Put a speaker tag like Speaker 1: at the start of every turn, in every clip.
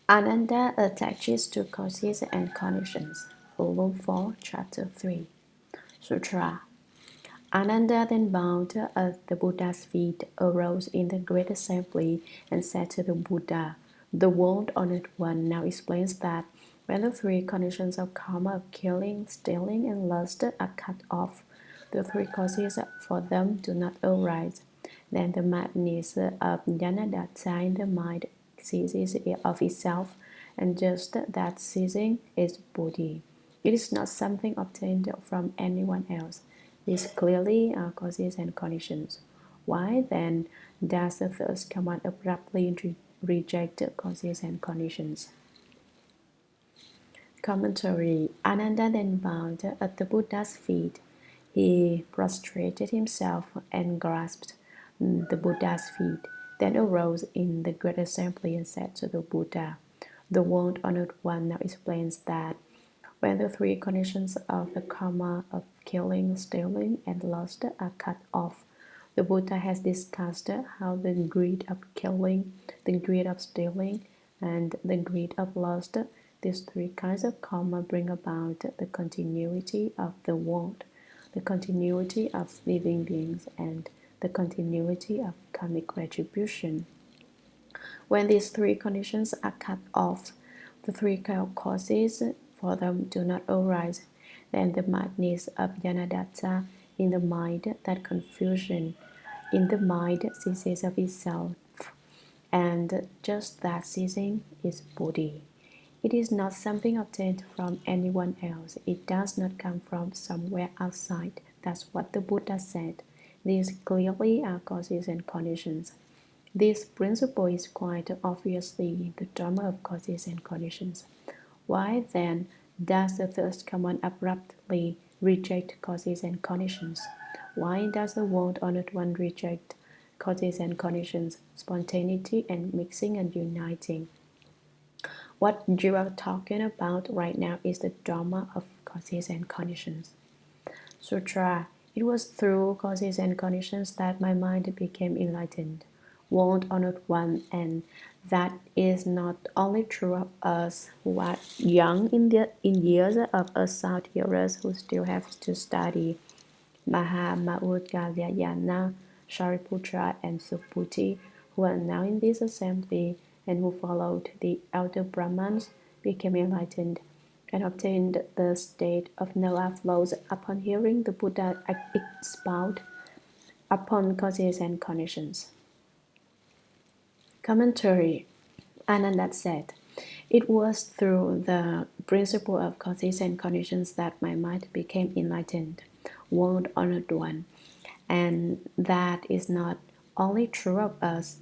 Speaker 1: Ananda attaches to causes and conditions. Volume 4, Chapter 3. Sutra. Ananda then bowed at the Buddha's feet, arose in the great assembly, and said to the Buddha, "The world honored one now explains that when the three conditions of karma of killing, stealing, and lust are cut off, the three causes for them do not arise. Then the madness of jnanadatta in the mind ceases of itself, and just that ceasing is Bodhi. It is not something obtained from anyone else. These clearly are causes and conditions. Why then does the first command abruptly reject causes and conditions?" Commentary. Ananda then bowed at the Buddha's feet. He prostrated himself and grasped the Buddha's feet, then arose in the great assembly and said to the Buddha, "The world honored one now explains that when the three conditions of the karma of killing, stealing, and lust are cut off, the Buddha has discussed how the greed of killing, the greed of stealing, and the greed of lust, these three kinds of karma bring about the continuity of the world, the continuity of living beings, and the continuity of karmic retribution. When these three conditions are cut off, the three causes for them do not arise. Then the madness of jnanadatta in the mind, that confusion in the mind ceases of itself, and just that ceasing is Bodhi. It is not something obtained from anyone else. It does not come from somewhere outside. That's what the Buddha said. These clearly are causes and conditions. This principle is quite obviously the Dharma of causes and conditions. Why then does the first command abruptly reject causes and conditions? Why does the world-honored one reject causes and conditions, spontaneity and mixing and uniting? What you are talking about right now is the Dharma of causes and conditions. Sutra. It was through causes and conditions that my mind became enlightened, world-honored one, and that is not only true of us who are young in years, of us south hearers who still have to study. Mahamaugalyayana, Shariputra, and Subhuti, who are now in this assembly and who followed the elder Brahmans, became enlightened and obtained the state of no outflows upon hearing the Buddha expound upon causes and conditions. Commentary. Ananda said, "It was through the principle of causes and conditions that my mind became enlightened, world-honored one, and that is not only true of us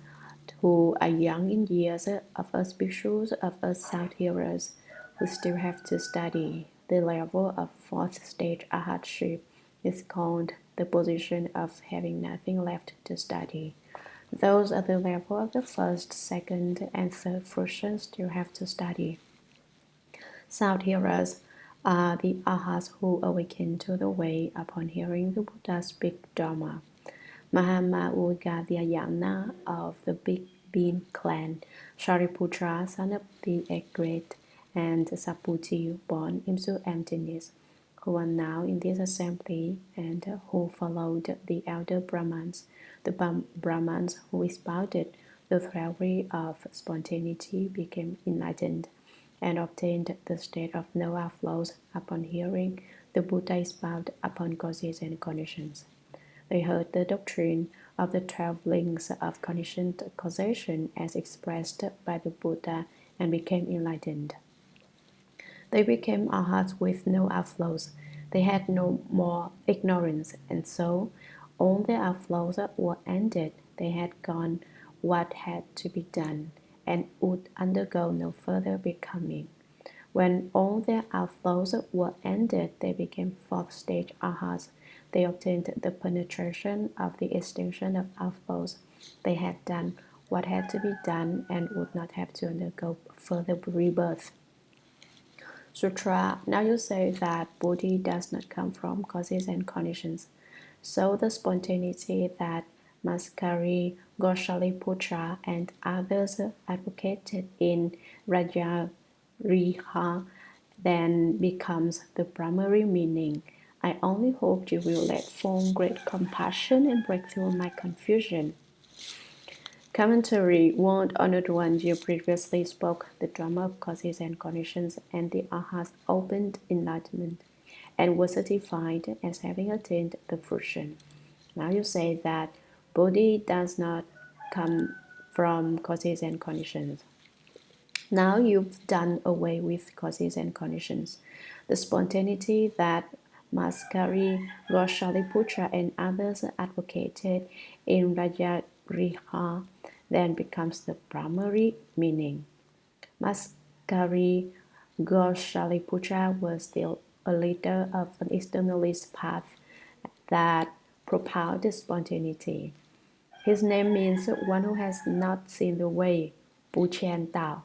Speaker 1: who are young in years, of us bhikshus, of us south hearers, who still have to study. The level of fourth stage arhatship is called the position of having nothing left to study. Those at the level of the first, second, and third fruition still have to study. South hearers are the arhats who awaken to the way upon hearing the Buddha speak Dharma. Mahamaugalyayana of the Big Bean clan, Shariputra, son of the Great, and Subhuti, born into emptiness, who are now in this assembly and who followed the elder Brahmans, the Brahmans who expounded the theory of spontaneity, became enlightened and obtained the state of no outflows upon hearing the Buddha expound upon causes and conditions. They heard the doctrine of the 12 links of conditioned causation as expressed by the Buddha and became enlightened. They became arhats with no outflows. They had no more ignorance, and so all their outflows were ended. They had gone what had to be done, and would undergo no further becoming. When all their outflows were ended, they became fourth stage arhats. They obtained the penetration of the extinction of outflows. They had done what had to be done and would not have to undergo further rebirth. Sutra. Now you say that Bodhi does not come from causes and conditions. So the spontaneity that Maskari, Goshaliputra, and others advocated in Rajariha then becomes the primary meaning. I only hope you will let fall great compassion and break through my confusion. Commentary. One honored one, you previously spoke the drama of causes and conditions, and the Arhat opened enlightenment and was certified as having attained the fruition. Now you say that Bodhi does not come from causes and conditions. Now you've done away with causes and conditions. The spontaneity that Maskari, Goshaliputra, and others advocated in Rajariha then becomes the primary meaning. Maskari Goshaliputra was still a leader of an externalist path that propounded spontaneity. His name means one who has not seen the way, Bu Qian Dao.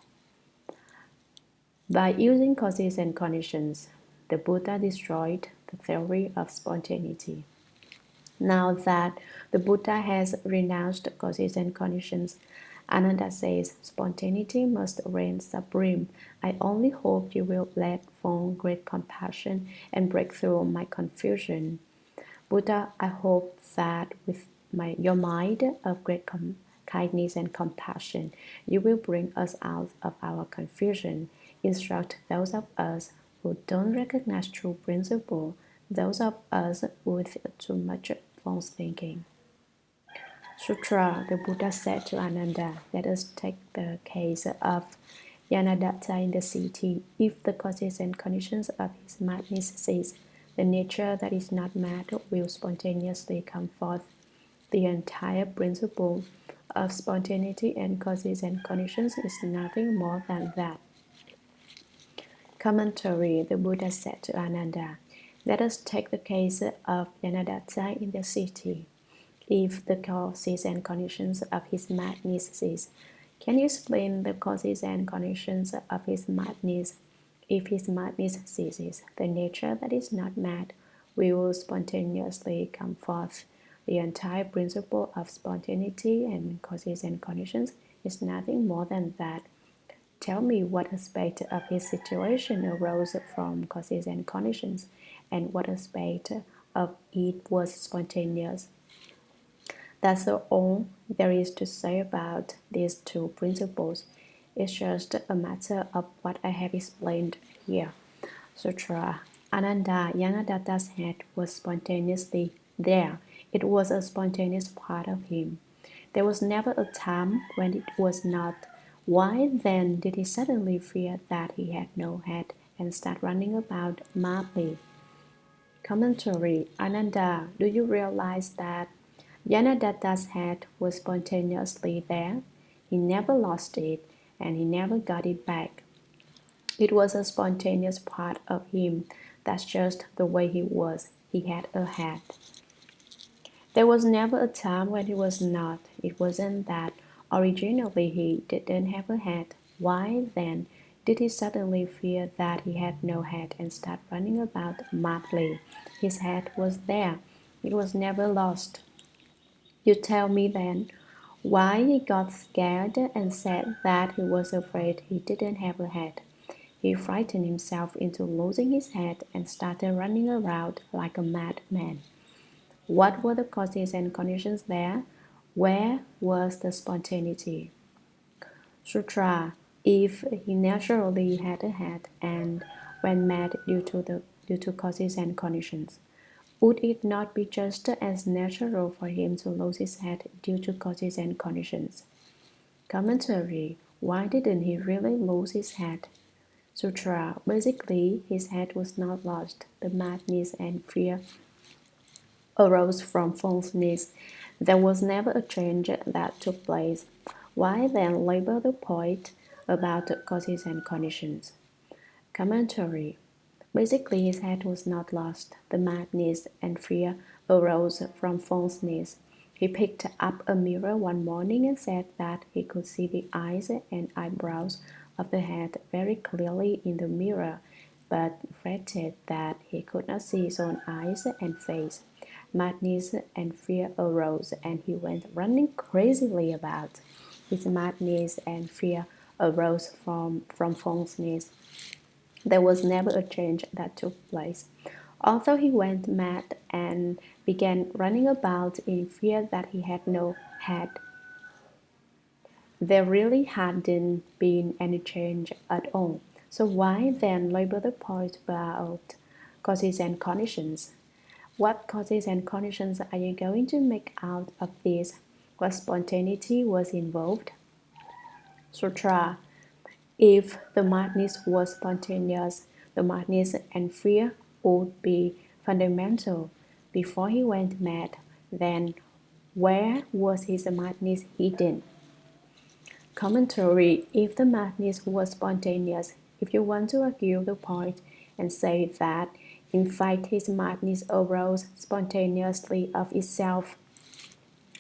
Speaker 1: By using causes and conditions, the Buddha destroyed the theory of spontaneity. Now that the Buddha has renounced causes and conditions, Ananda says spontaneity must reign supreme. I only hope you will let fall great compassion and break through my confusion. Buddha, I hope that with your mind of great kindness and compassion, you will bring us out of our confusion. Instruct those of us who don't recognize true principle, those of us with too much false thinking. Sutra, the Buddha said to Ananda, let us take the case of Yanadatta in the city. If the causes and conditions of his madness cease, the nature that is not mad will spontaneously come forth. The entire principle of spontaneity and causes and conditions is nothing more than that. Commentary. The Buddha said to Ananda, let us take the case of Yanadatta in the city. If the causes and conditions of his madness cease, can you explain the causes and conditions of his madness? If his madness ceases, the nature that is not mad will spontaneously come forth. The entire principle of spontaneity and causes and conditions is nothing more than that. Tell me what aspect of his situation arose from causes and conditions, and what aspect of it was spontaneous. That's all there is to say about these two principles. It's just a matter of what I have explained here. Sutra. Ananda, Yanadatta's head was spontaneously there. It was a spontaneous part of him. There was never a time when it was not. Why then did he suddenly fear that he had no head and start running about madly? Commentary. Ananda, do you realize that Yanadatta's head was spontaneously there? He never lost it, and he never got it back. It was a spontaneous part of him. That's just the way he was. He had a head. There was never a time when he was not. It wasn't that originally he didn't have a head. Why then did he suddenly fear that he had no head and start running about madly? His head was there. It was never lost. You tell me then why he got scared and said that he was afraid he didn't have a head. He frightened himself into losing his head and started running around like a madman. What were the causes and conditions there? Where was the spontaneity? Sutra. If he naturally had a head and went mad due to causes and conditions, would it not be just as natural for him to lose his head due to causes and conditions? Commentary. Why didn't he really lose his head? Sutra. Basically, his head was not lost. The madness and fear arose from falseness. There was never a change that took place. Why then labor the point about causes and conditions? Commentary. Basically, his head was not lost. The madness and fear arose from falseness. He picked up a mirror one morning and said that he could see the eyes and eyebrows of the head very clearly in the mirror, but fretted that he could not see his own eyes and face. madness and fear arose, and he went running crazily about. His madness and fear arose from falseness. There was never a change that took place. Although he went mad and began running about in fear that he had no head, there really hadn't been any change at all. So why then labor the point about causes and conditions? What causes and conditions are you going to make out of this? What spontaneity was involved? Sutra. If the madness was spontaneous, the madness and fear would be fundamental. Before he went mad, then where was his madness hidden? Commentary. If the madness was spontaneous, if you want to argue the point and say that in fact his madness arose spontaneously of itself,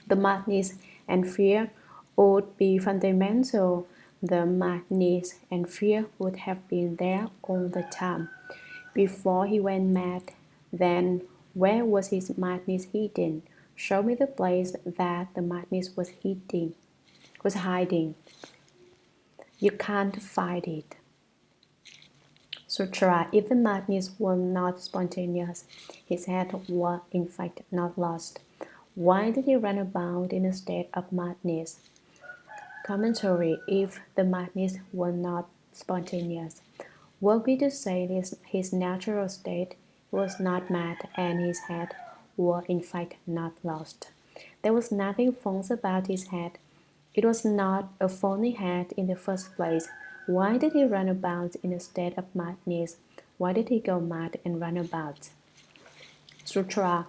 Speaker 1: the madness and fear would be fundamental. The madness and fear would have been there all the time. Before he went mad, then where was his madness hidden? Show me the place that the madness was hiding. You can't find it. Sutra. If the madness were not spontaneous, his head was in fact not lost. Why did he run about in a state of madness? Commentary. If the madness were not spontaneous, would be to say his natural state was not mad and his head were in fact not lost. There was nothing false about his head. It was not a phony head in the first place. Why did he run about in a state of madness? Why did he go mad and run about? Sutra.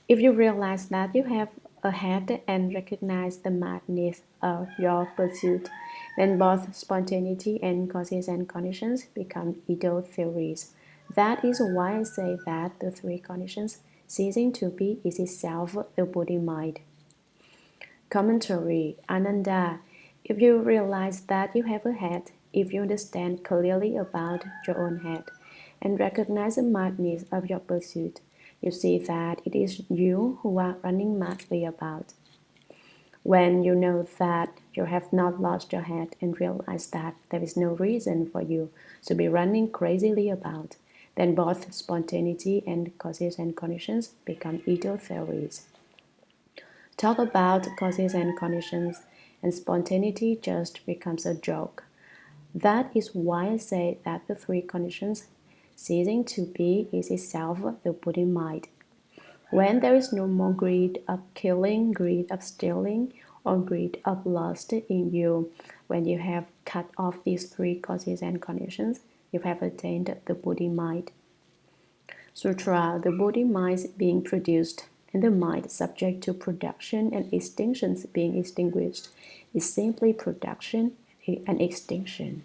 Speaker 1: If you realize that you have a head and recognize the madness of your pursuit, then both spontaneity and causes and conditions become idle theories. That is why I say that the three conditions ceasing to be is itself the Buddha mind. Commentary. Ananda. If you realize that you have a head, if you understand clearly about your own head, and recognize the madness of your pursuit, you see that it is you who are running madly about. When you know that you have not lost your head and realize that there is no reason for you to be running crazily about, then both spontaneity and causes and conditions become idle theories. Talk about causes and conditions, and spontaneity just becomes a joke. That is why I say that the three conditions ceasing to be is itself the Buddha mind. When there is no more greed of killing, greed of stealing, or greed of lust in you, when you have cut off these three causes and conditions, you have attained the Buddha mind. Sutra. The Buddha mind being produced and the mind subject to production and extinctions being extinguished is simply production and extinction.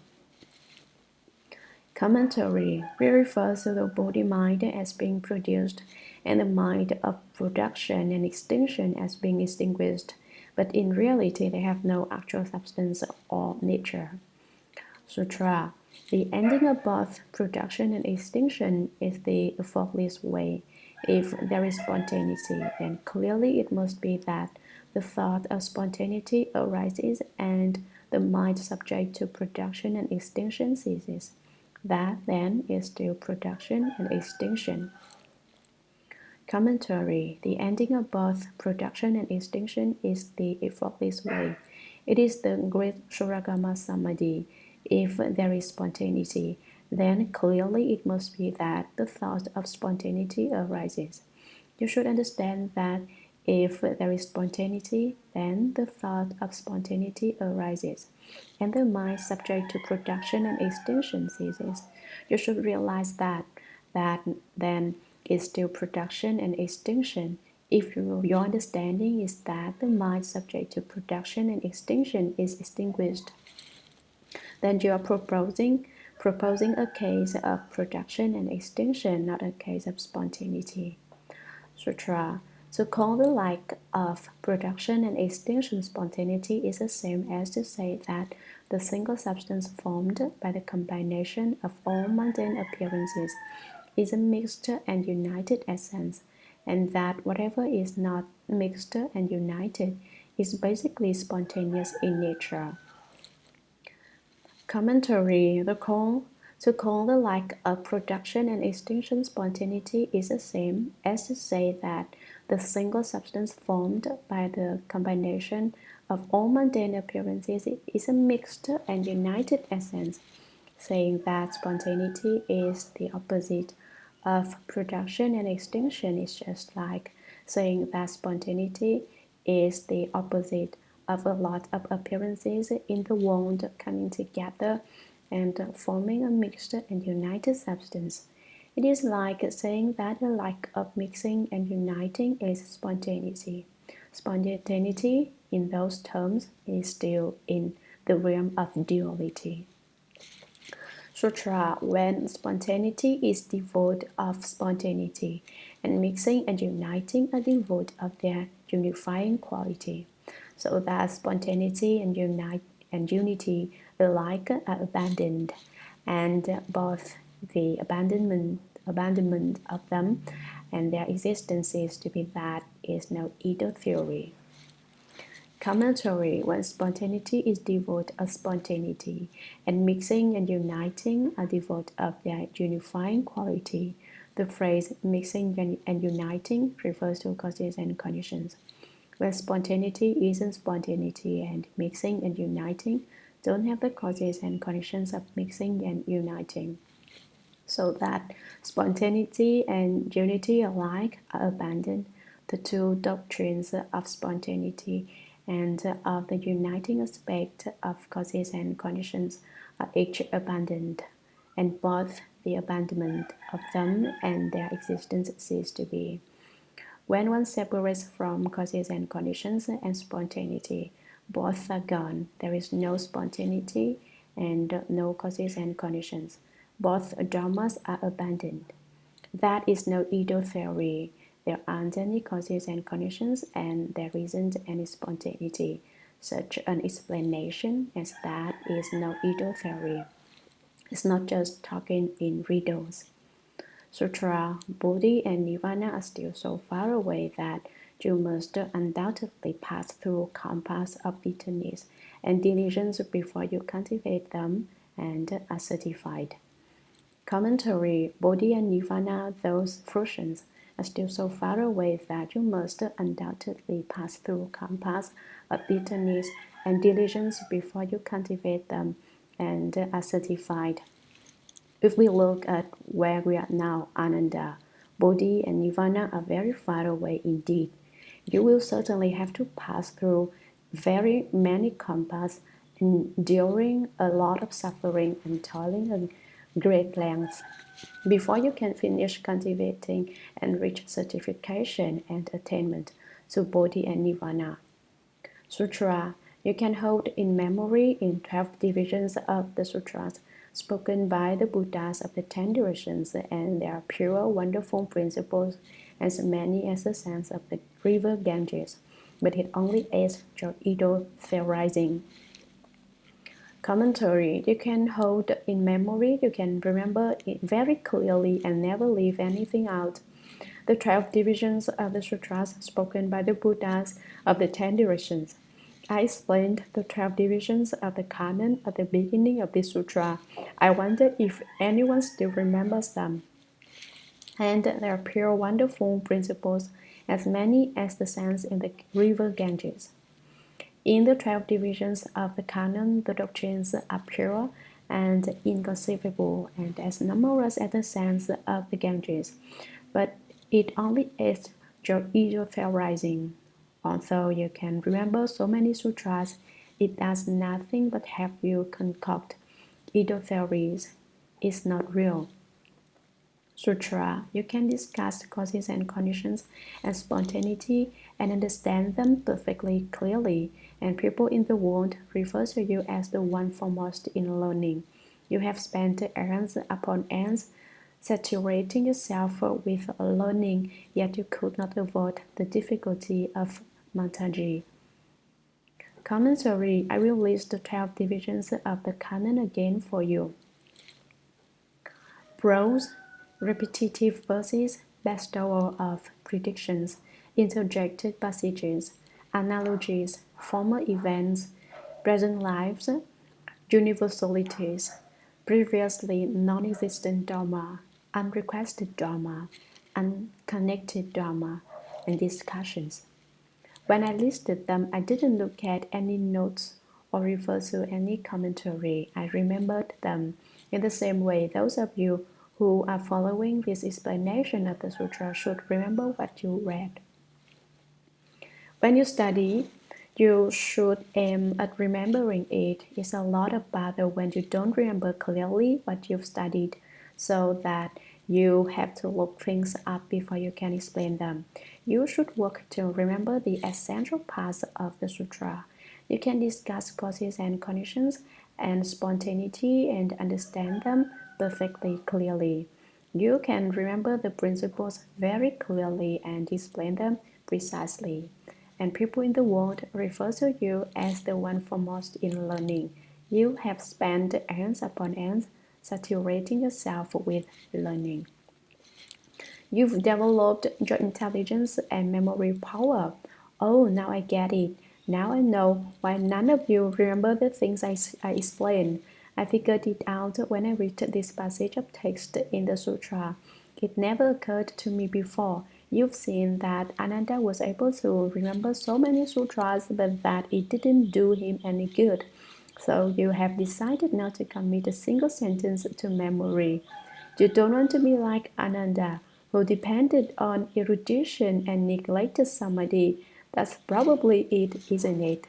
Speaker 1: Commentary. We refer to the Buddha mind as being produced and the mind of production and extinction as being extinguished, but in reality they have no actual substance or nature. Sutra. The ending of both production and extinction is the effortless way. If there is spontaneity, then clearly it must be that the thought of spontaneity arises and the mind subject to production and extinction ceases. That then is still production and extinction. Commentary. The ending of both production and extinction is the effortless way. It is the great Shurangama Samadhi. If there is spontaneity, then clearly it must be that the thought of spontaneity arises. You should understand that if there is spontaneity, then the thought of spontaneity arises, and the mind subject to production and extinction ceases. You should realize that then is still production and extinction. If your understanding is that the mind subject to production and extinction is extinguished, then you are proposing a case of production and extinction, not a case of spontaneity. Sutra. To call the like of production and extinction spontaneity is the same as to say that the single substance formed by the combination of all mundane appearances is a mixed and united essence. and that whatever is not mixed and united is basically spontaneous in nature. Commentary: to call the like of production and extinction spontaneity is the same as to say that the single substance formed by the combination of all mundane appearances is a mixed and united essence. Saying that spontaneity is the opposite of production and extinction is just like saying that spontaneity is the opposite of a lot of appearances in the world coming together and forming a mixed and united substance. It is like saying that the like of mixing and uniting is spontaneity. Spontaneity, in those terms, is still in the realm of duality. Sutra: when spontaneity is devoid of spontaneity, and mixing and uniting are devoid of their unifying quality, so that spontaneity and unity alike are abandoned, and both the abandonment of them and their existences to be that is no Edo theory. Commentary: when spontaneity is devoid of spontaneity, and mixing and uniting are devoid of their unifying quality. The phrase mixing and uniting refers to causes and conditions. When spontaneity isn't spontaneity and mixing and uniting don't have the causes and conditions of mixing and uniting, so that spontaneity and unity alike are abandoned. The two doctrines of spontaneity and of the uniting aspect of causes and conditions are each abandoned, and both the abandonment of them and their existence cease to be. When one separates from causes and conditions and spontaneity, both are gone. There is no spontaneity and no causes and conditions. Both dharmas are abandoned. That is no Edo theory. There aren't any causes and conditions, and there isn't any spontaneity. Such an explanation as that is no Edo theory. It's not just talking in riddles. Sutra: Bodhi and Nirvana are still so far away that you must undoubtedly pass through compass of bitterness and diligence before you cultivate them and are certified. Commentary: Bodhi and Nirvana, those fruitions, are still so far away that you must undoubtedly pass through compass of bitterness and diligence before you cultivate them and are certified. If we look at where we are now, Ananda, Bodhi, and Nirvana are very far away indeed. You will certainly have to pass through very many compass, enduring a lot of suffering and toiling a great length before you can finish cultivating and reach certification and attainment to Bodhi and Nirvana. Sutra: you can hold in memory in 12 divisions of the sutras spoken by the Buddhas of the 10 directions, and their pure, wonderful principles, as many as the sands of the river Ganges, but it only aids your Edo theorizing. Commentary: you can hold in memory, you can remember it very clearly and never leave anything out. The 12 divisions of the sutras spoken by the Buddhas of the 10 directions. I explained the 12 divisions of the Kanan at the beginning of this sutra. I wonder if anyone still remembers them. And their pure, wonderful principles, as many as the sands in the river Ganges. In the 12 divisions of the Kanan, the doctrines are pure and inconceivable, and as numerous as the sands of the Ganges. But it only aids your ego theorizing. Although you can remember so many sutras, it does nothing but help you concoct Edo theories. It's not real. Sutra: you can discuss causes and conditions and spontaneity and understand them perfectly clearly, and people in the world refer to you as the one foremost in learning. You have spent eons upon eons saturating yourself with learning, yet you could not avoid the difficulty of Mataji. Commentary: I will list the 12 divisions of the Kanan again for you. Prose: repetitive verses bestowal of predictions, interjected passages, analogies, former events, present lives, universalities, previously non-existent Dharma, unrequested Dharma, unconnected Dharma, and discussions. When I listed them, I didn't look at any notes or refer to any commentary. I remembered them. In the same way, those of you who are following this explanation of the sutra should remember what you read. When you study, you should aim at remembering it. It's a lot of bother when you don't remember clearly what you've studied, so that you have to look things up before you can explain them. You should work to remember the essential parts of the sutra. You can discuss causes and conditions and spontaneity and understand them perfectly clearly. You can remember the principles very clearly and explain them precisely. And people in the world refer to you as the one foremost in learning. You have spent eons upon eons saturating yourself with learning. You've developed your intelligence and memory power. Oh, now I get it. Now I know why none of you remember the things I explained. I figured it out when I read this passage of text in the sutra. It never occurred to me before. You've seen that Ananda was able to remember so many sutras, but that it didn't do him any good. So you have decided not to commit a single sentence to memory. You don't want to be like Ananda, who depended on erudition and neglected samadhi. That's probably it, isn't it?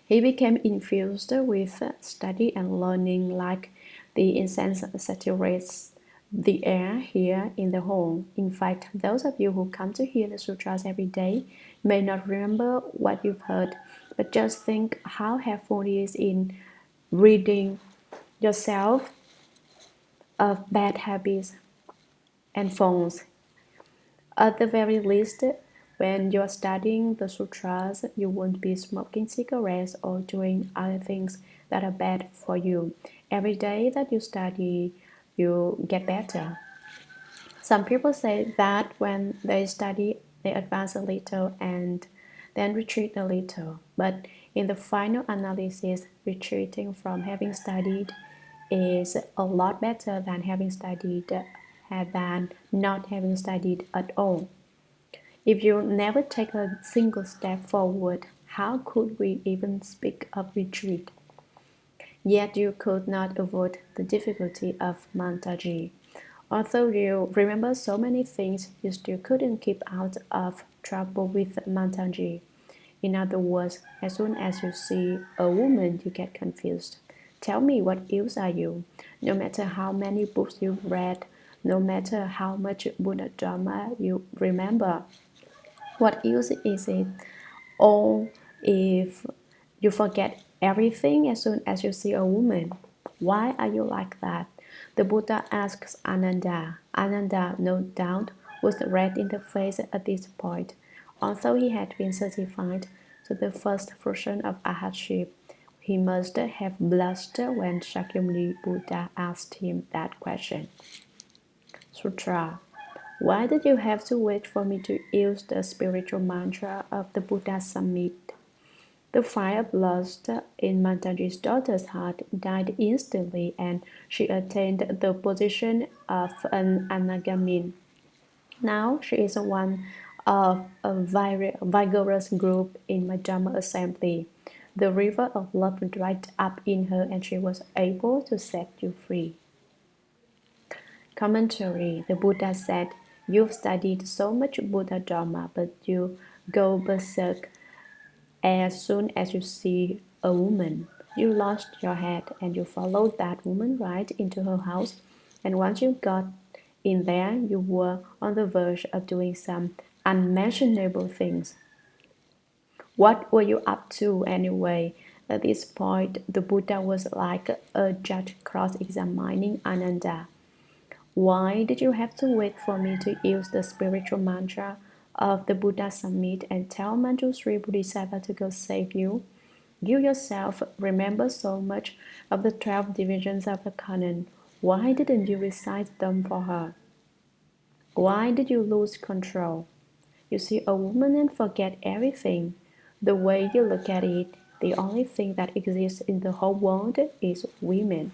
Speaker 1: He became infused with study and learning like the incense saturates the air here in the home. In fact, those of you who come to hear the sutras every day may not remember what you've heard, but just think how helpful it is in ridding yourself of bad habits and phones. At the very least, when you're studying the sutras, you won't be smoking cigarettes or doing other things that are bad for you. Every day that you study, you get better. Some people say that when they study, they advance a little and then retreat a little. But in the final analysis, retreating from having studied is a lot better than having studied than not having studied at all. If you never take a single step forward, how could we even speak of retreat? Yet you could not avoid the difficulty of Mantaji. Although you remember so many things, you still couldn't keep out of trouble with Mantaji. In other words, as soon as you see a woman, you get confused. Tell me, what use are you? No matter how many books you've read, no matter how much Buddha Dharma you remember, what use is it? Or if you forget everything as soon as you see a woman, why are you like that? The Buddha asks Ananda. Ananda, no doubt, was red in the face at this point. Although he had been certified to the first fruition of arhatship, he must have blushed when Shakyamuni Buddha asked him that question. Sutra. Why did you have to wait for me to use the spiritual mantra of the Buddha Summit? The fire of lust in Mantaji's daughter's heart died instantly, and she attained the position of an anagamin. Now she is one of a vigorous group in my Dharma assembly. The river of love dried up in her, and she was able to set you free. Commentary. The Buddha said, you've studied so much Buddha Dharma, but you go berserk as soon as you see a woman. You lost your head and you followed that woman right into her house. And once you got in there, you were on the verge of doing some unmentionable things. What were you up to anyway? At this point, the Buddha was like a judge cross-examining Ananda. Why did you have to wait for me to use the spiritual mantra of the Buddha Summit and tell Manjusri Bodhisattva to go save you? You yourself remember so much of the 12 divisions of the Kanan. Why didn't you recite them for her? Why did you lose control? You see a woman and forget everything. The way you look at it, the only thing that exists in the whole world is women.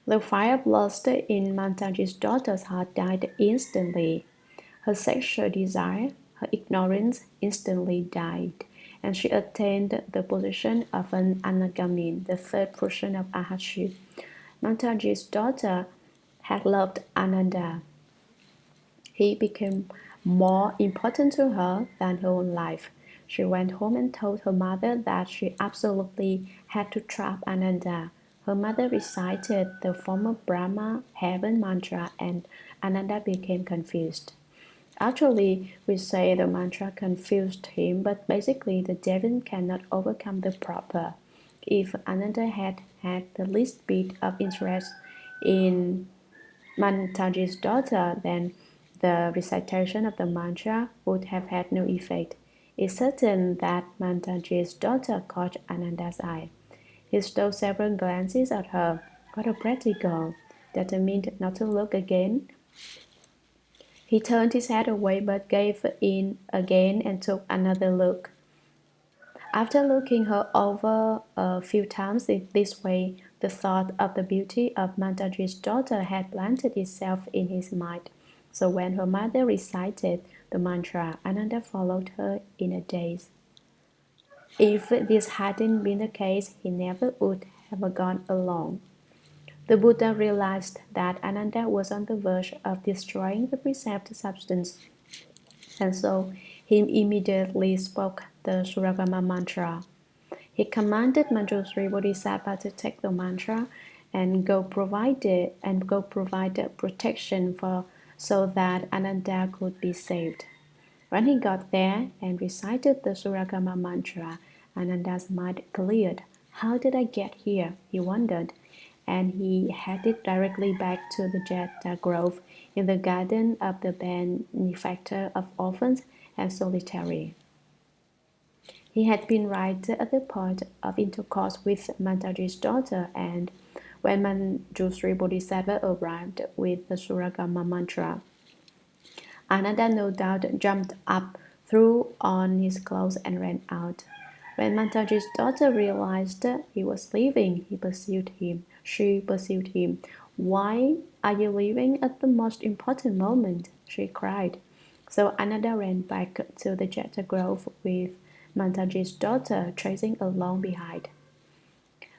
Speaker 1: The fire blast in Mantaji's daughter's heart died instantly. Her sexual desire, her ignorance instantly died, and she attained the position of an anagamin, the third portion of Arhatship. Mantaji's daughter had loved Ananda. He became more important to her than her own life. She went home and told her mother that she absolutely had to trap Ananda. Her mother recited the former Brahma heaven mantra and Ananda became confused. Actually, we say the mantra confused him, but basically the devil cannot overcome the proper. If Ananda had had the least bit of interest in Mantaji's daughter, then the recitation of the mantra would have had no effect. It's certain that Mantaji's daughter caught Ananda's eye. He stole several glances at her. What a pretty girl! Determined not to look again, he turned his head away but gave in again and took another look. After looking her over a few times in this way, the thought of the beauty of Mantaji's daughter had planted itself in his mind. So when her mother recited the mantra, Ananda followed her in a daze. If this hadn't been the case, he never would have gone alone. The Buddha realized that Ananda was on the verge of destroying the preserved substance, and so he immediately spoke the Shurangama mantra. He commanded Manjusri Bodhisattva to take the mantra and go provide protection for so that Ananda could be saved. When he got there and recited the Shurangama mantra, Ananda's mind cleared. How did I get here? He wondered, and he headed directly back to the Jeta Grove in the garden of the benefactor of orphans and solitary. He had been right at the point of intercourse with Mantaji's daughter, and when Manjusri Bodhisattva arrived with the Shurangama mantra, Ananda no doubt jumped up, threw on his clothes, and ran out. When Mantaji's daughter realized he was leaving, She pursued him. Why are you leaving at the most important moment? She cried. So Ananda ran back to the Jeta Grove with Mantaji's daughter tracing along behind.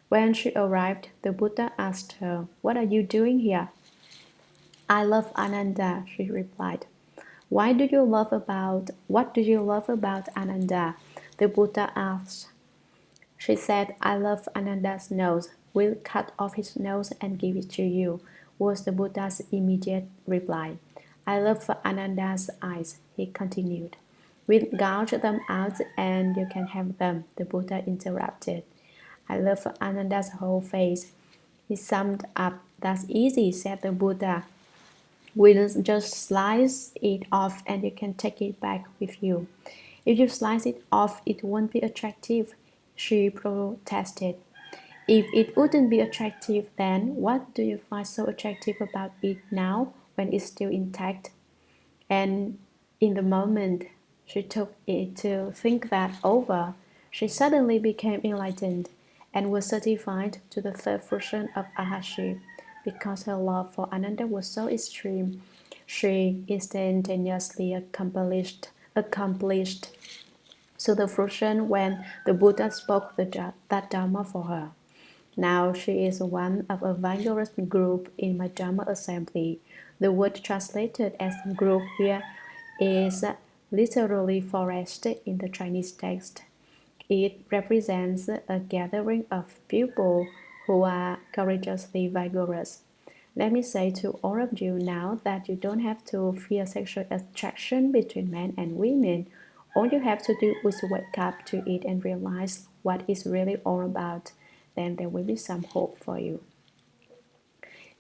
Speaker 1: When she arrived, the Buddha asked her, "What are you doing here?" "I love Ananda," she replied. What do you love about Ananda? The Buddha asked. She said, "I love Ananda's nose. We'll cut off his nose and give it to you," was the Buddha's immediate reply. "I love Ananda's eyes," he continued. "We'll gouge them out and you can have them," the Buddha interrupted. "I love Ananda's whole face." He summed up. "That's easy," said the Buddha. "We'll just slice it off and you can take it back with you." "If you slice it off, it won't be attractive," she protested. "If it wouldn't be attractive, then what do you find so attractive about it now when it's still intact?" And in the moment she took it to think that over, she suddenly became enlightened and was certified to the third fruition of Arhatship. Because her love for Ananda was so extreme, she instantaneously accomplished so the fruition when the Buddha spoke that Dharma for her. Now she is one of a vigorous group in my Dharma assembly. The word translated as group here is literally forest in the Chinese text. It represents a gathering of people who are courageously vigorous. Let me say to all of you now that you don't have to fear sexual attraction between men and women. All you have to do is wake up to it and realize what it's really all about. Then there will be some hope for you.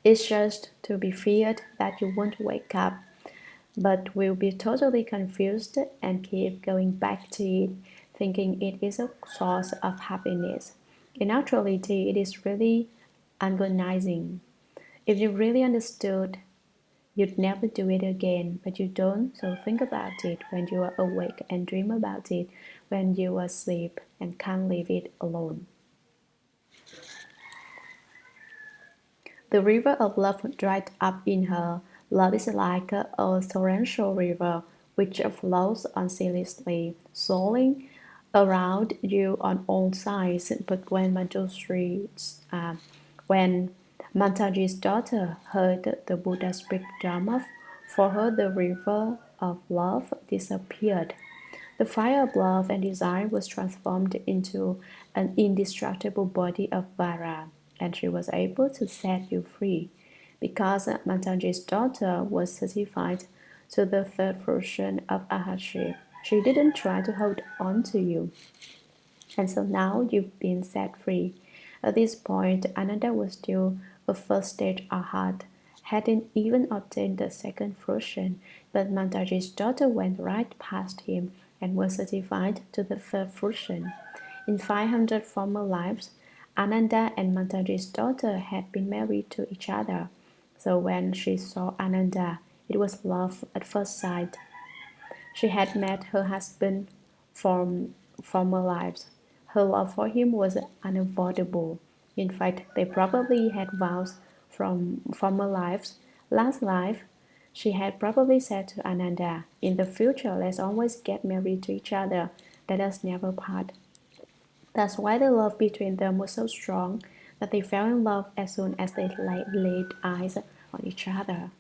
Speaker 1: It's just to be feared that you won't wake up, but will be totally confused and keep going back to it, thinking it is a source of happiness. In actuality, it is really agonizing. If you really understood You'd never do it again, but you don't, so think about it when you are awake and dream about it when you are asleep and can't leave it alone. The river of love dried up in her. Love is like a torrential river which flows unceasingly, swirling around you on all sides. But when Mataji's daughter heard the Buddha speak Dharma, for her the river of love disappeared. The fire of love and desire was transformed into an indestructible body of Vara, and she was able to set you free. Because Mataji's daughter was certified to the third fruition of Arhatship, she didn't try to hold on to you. And so now you've been set free. At this point, Ananda was still a first stage Arhat, hadn't even obtained the second fruition, but Mataji's daughter went right past him and was certified to the third fruition. In 500 former lives, Ananda and Mataji's daughter had been married to each other. So when she saw Ananda, it was love at first sight. She had met her husband from former lives. Her love for him was unavoidable. In fact, they probably had vows from former lives. Last life, she had probably said to Ananda, "In the future, let's always get married to each other. Let us never part." That's why the love between them was so strong that they fell in love as soon as they laid eyes on each other.